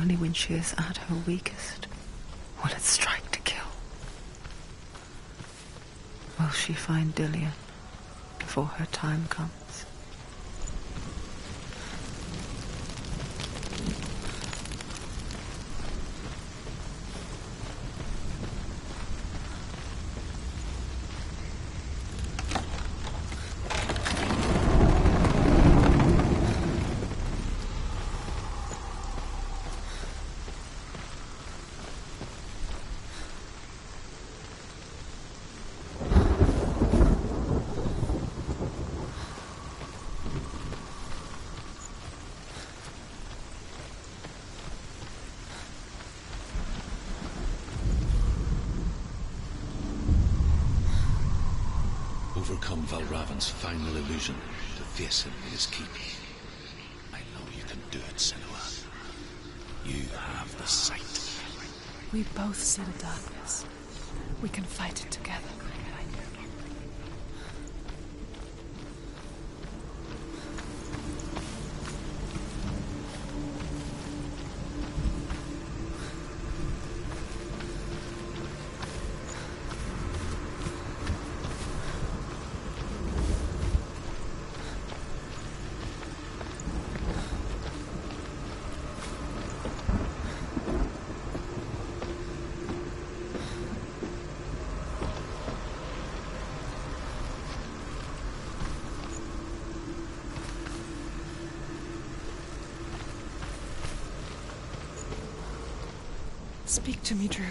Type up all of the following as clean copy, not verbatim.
Only when she is at her weakest will it strike to kill. Will she find Dillion before her time comes? Overcome Valravan's final illusion to face him in his keep. I know you can do it, Senua. You have the sight. We both see the darkness. We can fight it together. Speak to me, Drew.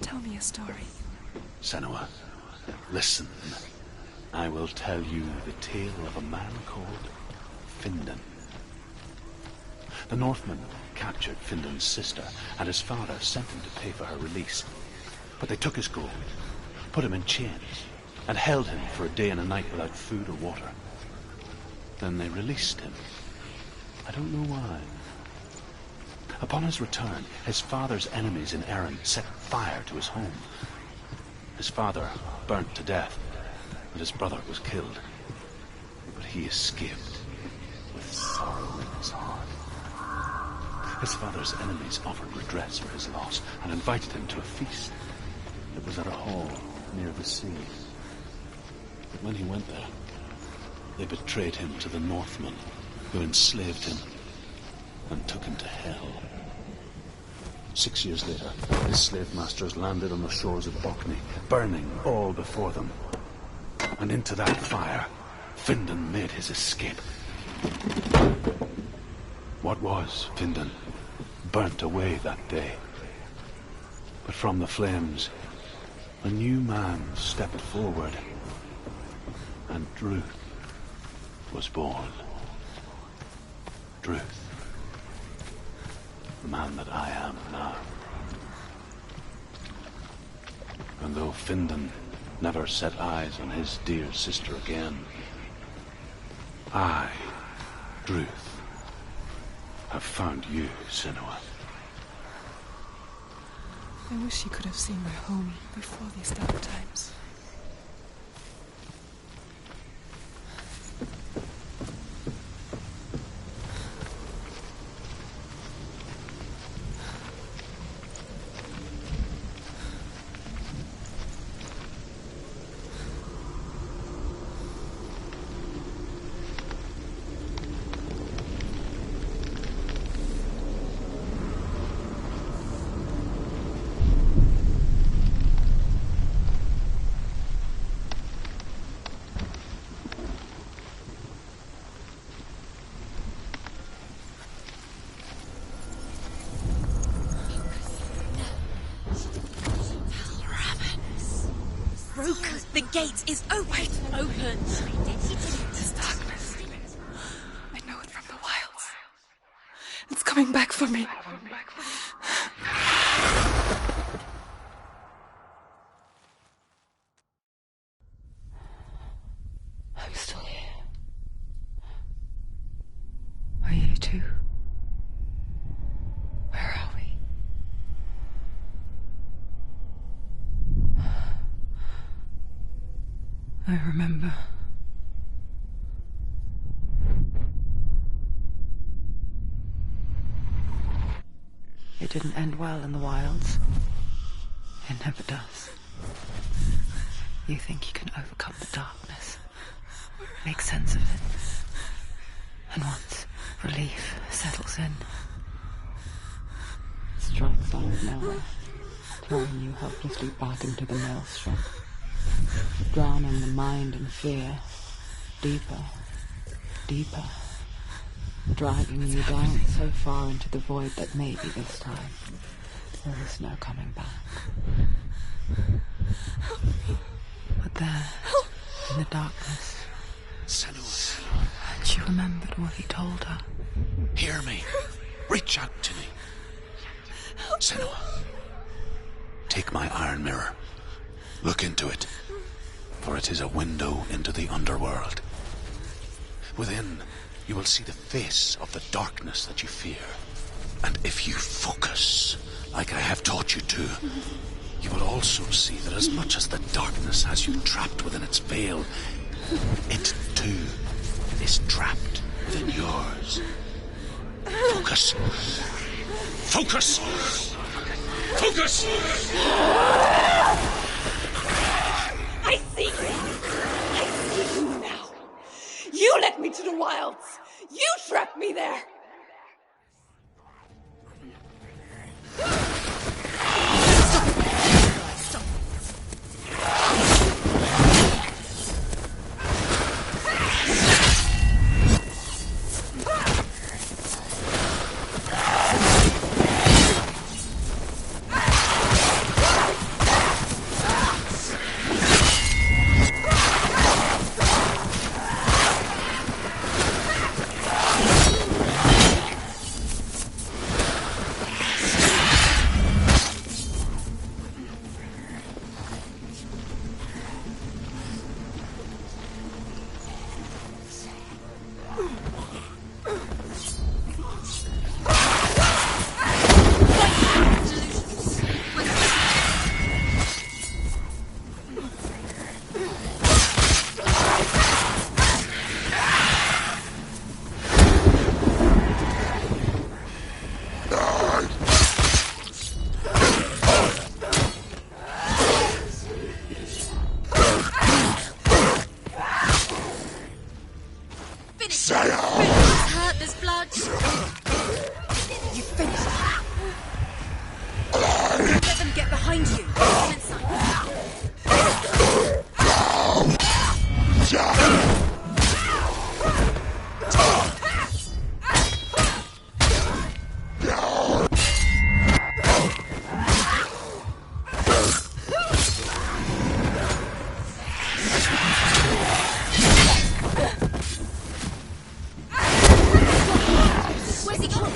Tell me a story. Senua, listen. I will tell you the tale of a man called Findan. The Northmen captured Findan's sister, and his father sent him to pay for her release. But they took his gold, put him in chains, and held him for a day and a night without food or water. Then they released him. I don't know why. Upon his return, his father's enemies in Erin set fire to his home. His father burnt to death, and his brother was killed. But he escaped with sorrow in his heart. His father's enemies offered redress for his loss and invited him to a feast. It was at a hall near the sea. But when he went there, they betrayed him to the Northmen, who enslaved him and took him to hell. 6 years later, his slave masters landed on the shores of Orkney, burning all before them. And into that fire, Findan made his escape. What was Findan burnt away that day. But from the flames, a new man stepped forward, and Druth was born. Druth. The man that I am now. And though Findan never set eyes on his dear sister again, I, Druth, have found you, Senua. I wish you could have seen my home before these dark times. The gate is open. Open. This darkness. I know it from the wilds. It's coming back for me. I'm still here. Are you too? Where are we? I remember. It didn't end well in the wilds. It never does. You think you can overcome the darkness, make sense of it, and once relief settles in, it strikes out of nowhere, throwing you helplessly back into the maelstrom, drowning the mind in fear, deeper, deeper, dragging you down so far into the void that maybe this time there is no coming back. But there, in the darkness, Senuas, she remembered what he told her. hear me. Reach out to me. Senua, take my iron mirror. Look into it, for it is a window into the underworld. Within, you will see the face of the darkness that you fear. And if you focus, like I have taught you to, you will also see that as much as the darkness has you trapped within its veil, it too is trapped within yours. Focus. Focus! Focus! I see you! I see you now! You led me to the wilds! You trapped me there! Hurt, there's blood. You finished! Let them get behind you. Come inside. Where's he gone?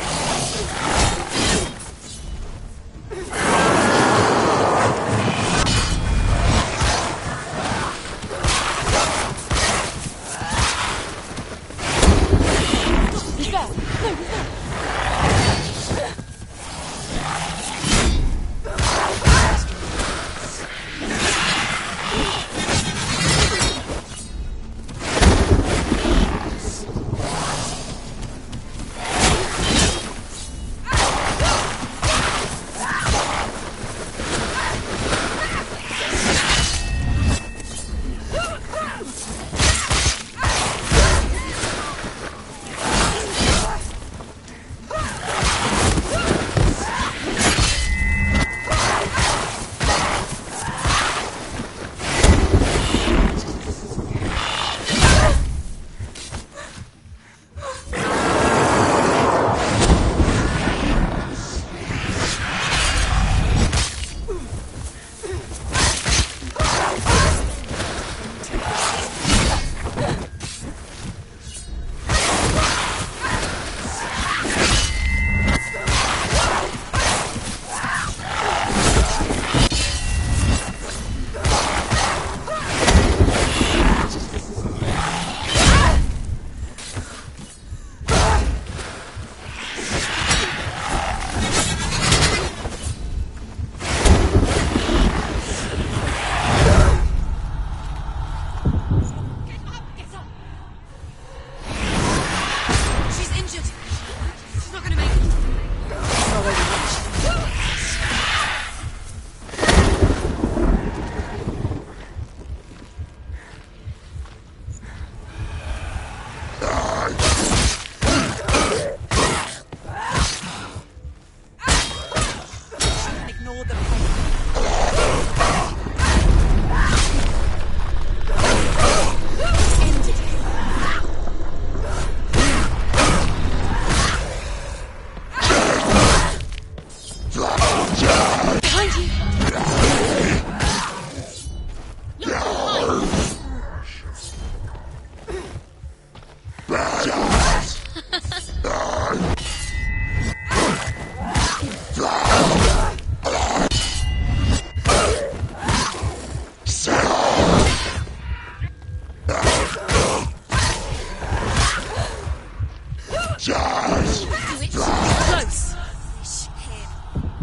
Do it. Close. Push him.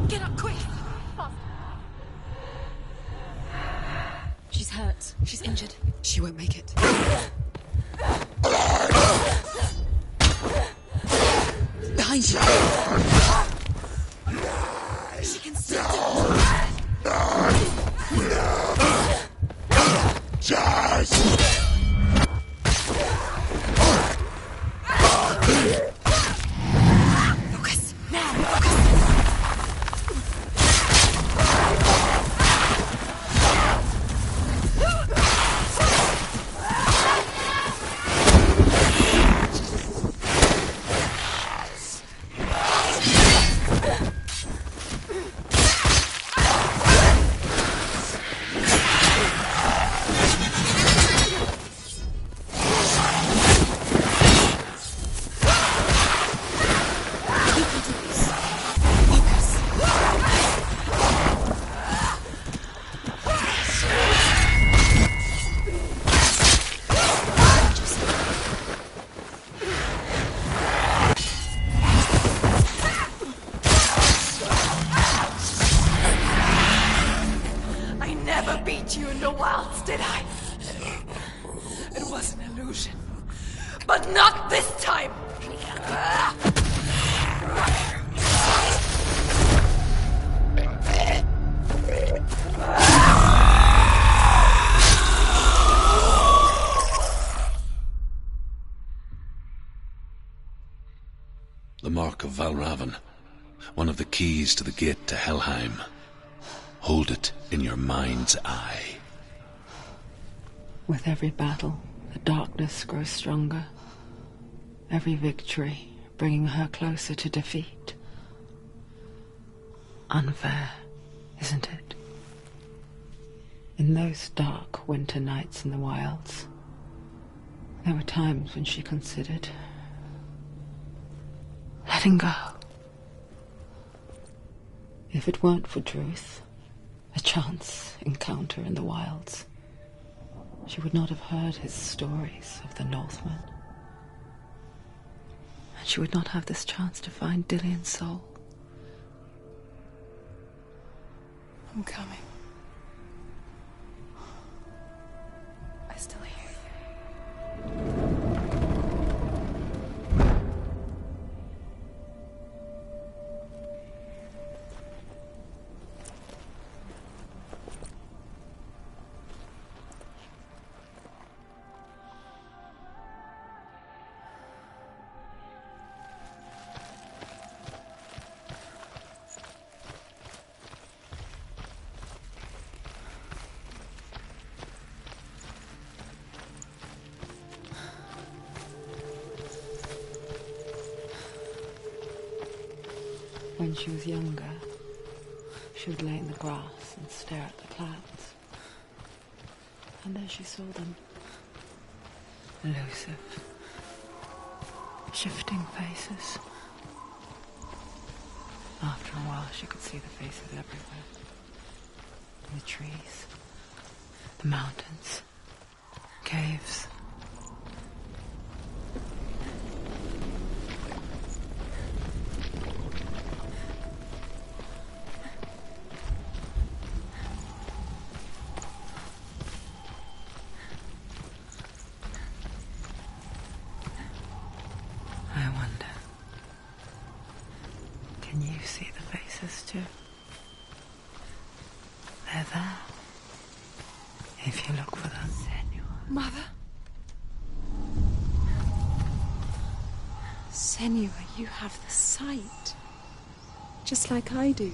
Get up quick. She's hurt. She's injured. She won't make it. Behind you. She can still do it. Focus. Now, focus. Beat you in the wilds, did I? It was an illusion. But not this time! The Mark of Valravan, one of the keys to the gate to Helheim. Hold it in your mind's eye. With every battle, the darkness grows stronger. Every victory bringing her closer to defeat. Unfair, isn't it? In those dark winter nights in the wilds, there were times when she considered letting go. If it weren't for Druth, a chance encounter in the wilds, she would not have heard his stories of the Northmen. And she would not have this chance to find Dillion's soul. I'm coming. I still hear you. When she was younger, she would lay in the grass and stare at the clouds. And there she saw them. Elusive, shifting faces. After a while, she could see the faces everywhere. The trees, the mountains, caves. I wonder, can you see the faces too? They're there, if you look for them. Mother? Senua, you have the sight. Just like I do.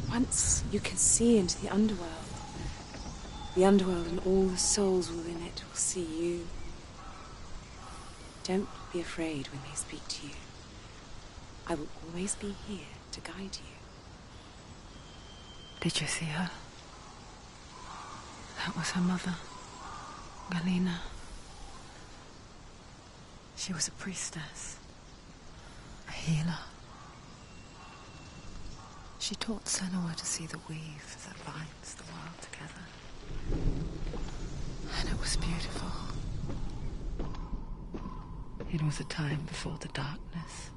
Once you can see into the underworld and all the souls within it will see you. Don't be afraid when they speak to you. I will always be here to guide you. Did you see her? That was her mother, Galena. She was a priestess, a healer. She taught Senua to see the weave that binds the world together. And it was beautiful. It was a time before the darkness.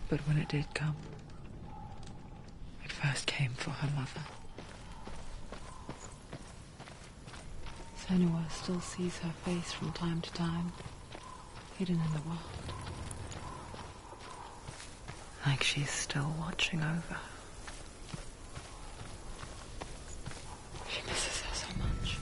But when it did come, it first came for her mother. Senua still sees her face from time to time, hidden in the world. Like she's still watching over her. She misses her so much.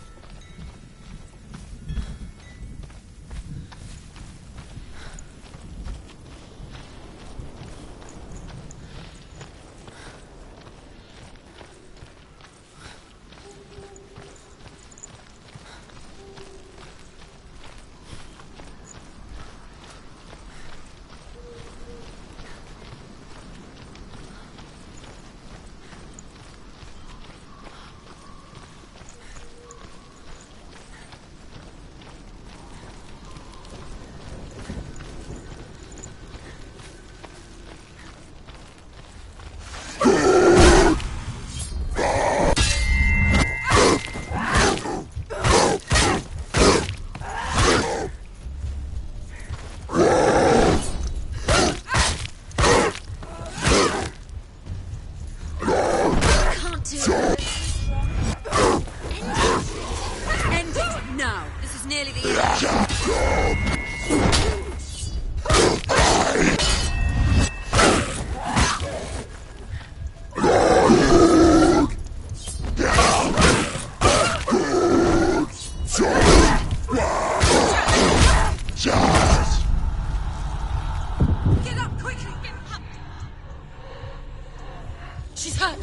She's hurt.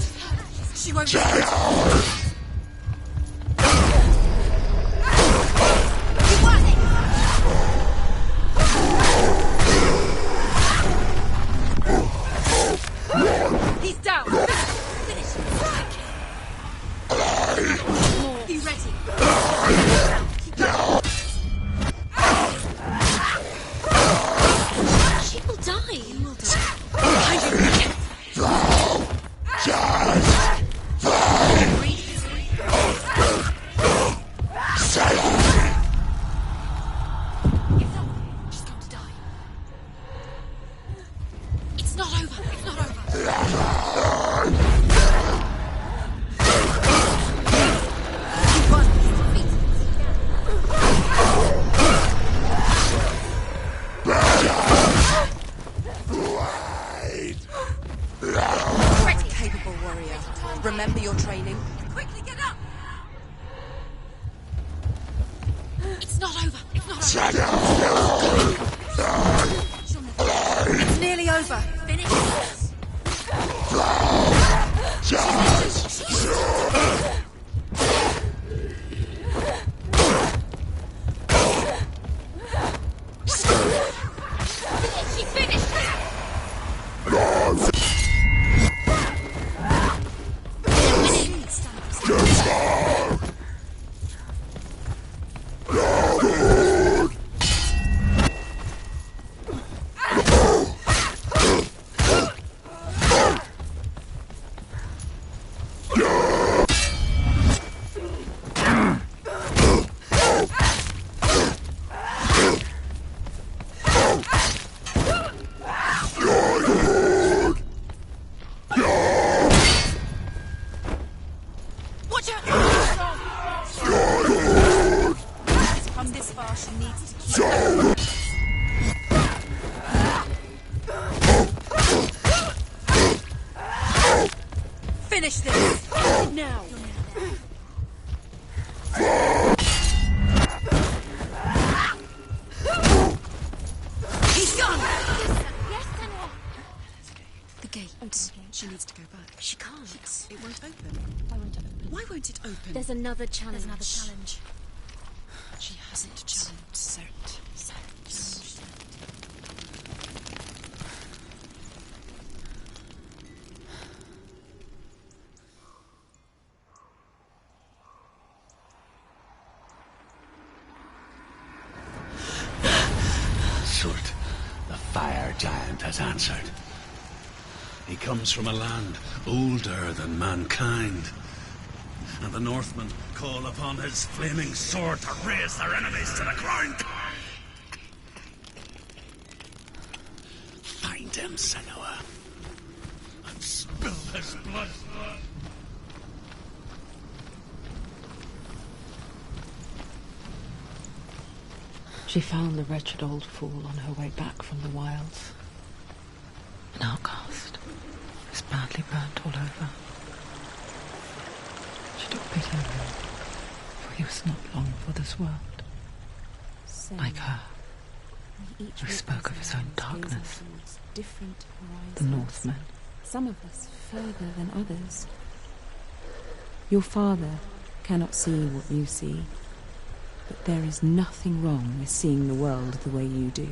She won't. He's down. Finish. Be ready. She will die. He will die. Remember your training. Quickly get up! It's not over. It's not over. It's nearly over. Finish this. She finished. She needs to keep finish this now. He's gone. Yes, Senua. The gate. She needs to go back. She can't. It won't open. Why won't it open? Why won't it open? There's another challenge. She hasn't challenged. Surt, the fire giant has answered. He comes from a land older than mankind. And the Northmen call upon his flaming sword to raise their enemies to the ground. Find him, Senua. And spill his blood. She found the wretched old fool on her way back from the wilds. An outcast. He was badly burnt all over. She took pity on him, for he was not long for this world. Like her, who spoke of his own darkness. The Northmen. Some of us further than others. Your father cannot see what you see, but there is nothing wrong with seeing the world the way you do.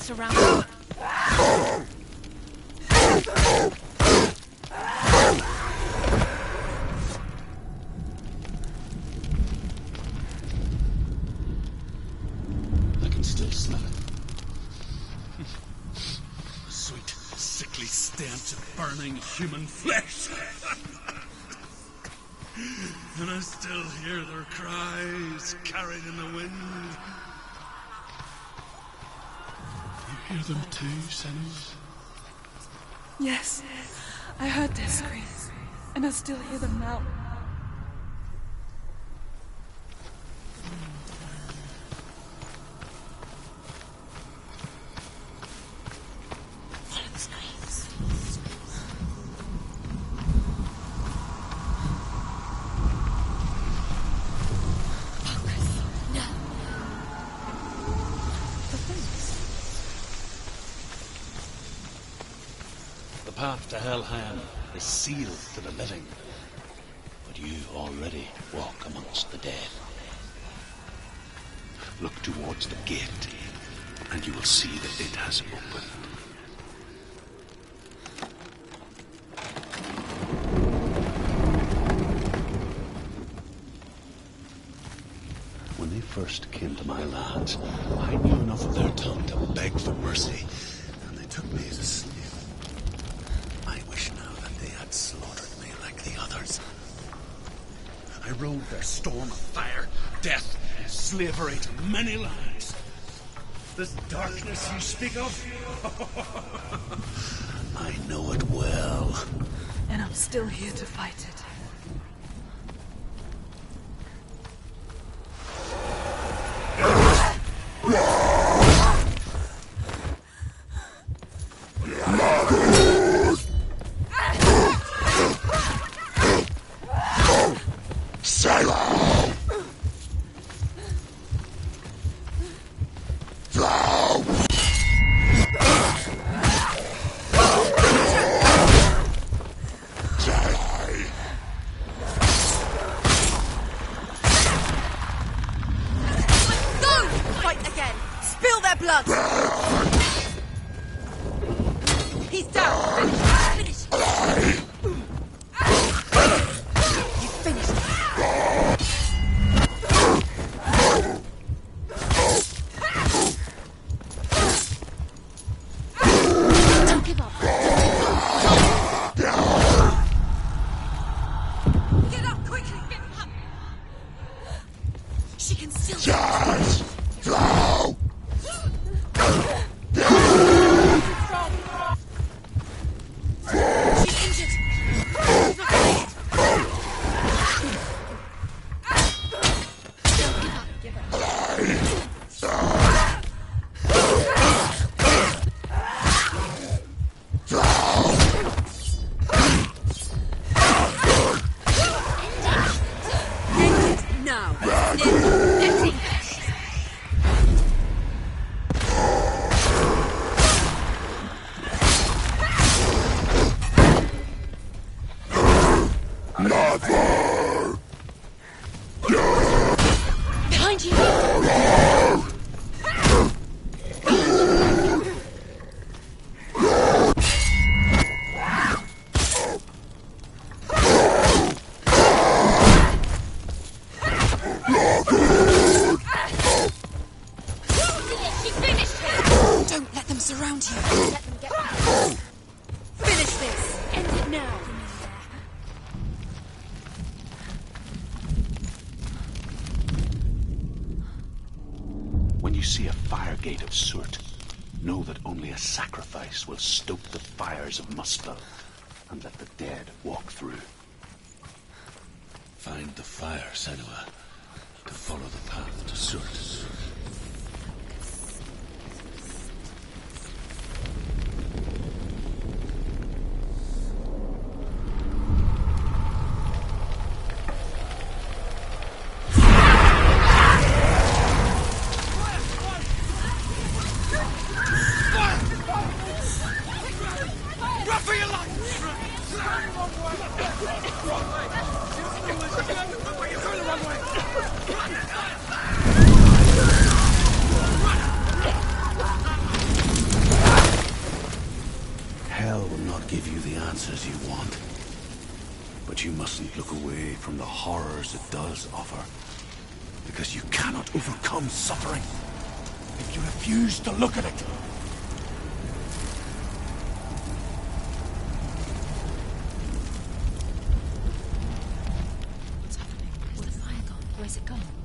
surround them. I can still smell it. The sweet, sickly stench of burning human flesh. And I still hear their cries carried in the wind. You hear them too, Senuas? Yes, I heard their screams, and I still hear them now. Follow the screams. Focus. No. The path to Helheim is sealed to the living, but you already walk amongst the dead. Look towards the gate, and you will see that it has opened. When they first came to my lands, I knew enough of their tongue to beg for mercy, and they took me as a slave. I wish now that they had slaughtered me like the others. I rode their storm of fire, death, and slavery to many lives. This darkness you speak of, I know it well. And I'm still here to fight it. Fight again! Spill their blood! He's down! Finish! You finished him! Don't give up! Get up quickly! Get up! She can still... She's injured. She's not dead. Don't give up. End it now. Let's see. Behind you! She finished him! Don't let them surround you! Let them get back! Finish this! End it now! When you see a fire gate of soot, know that only a sacrifice will stoke the fires of Muspel and let the dead walk through. Find the fire, Senua, to follow the path to soot. answers you want. But you mustn't look away from the horrors it does offer. Because you cannot overcome suffering if you refuse to look at it. What's happening? Where's the fire gone? Where's it gone?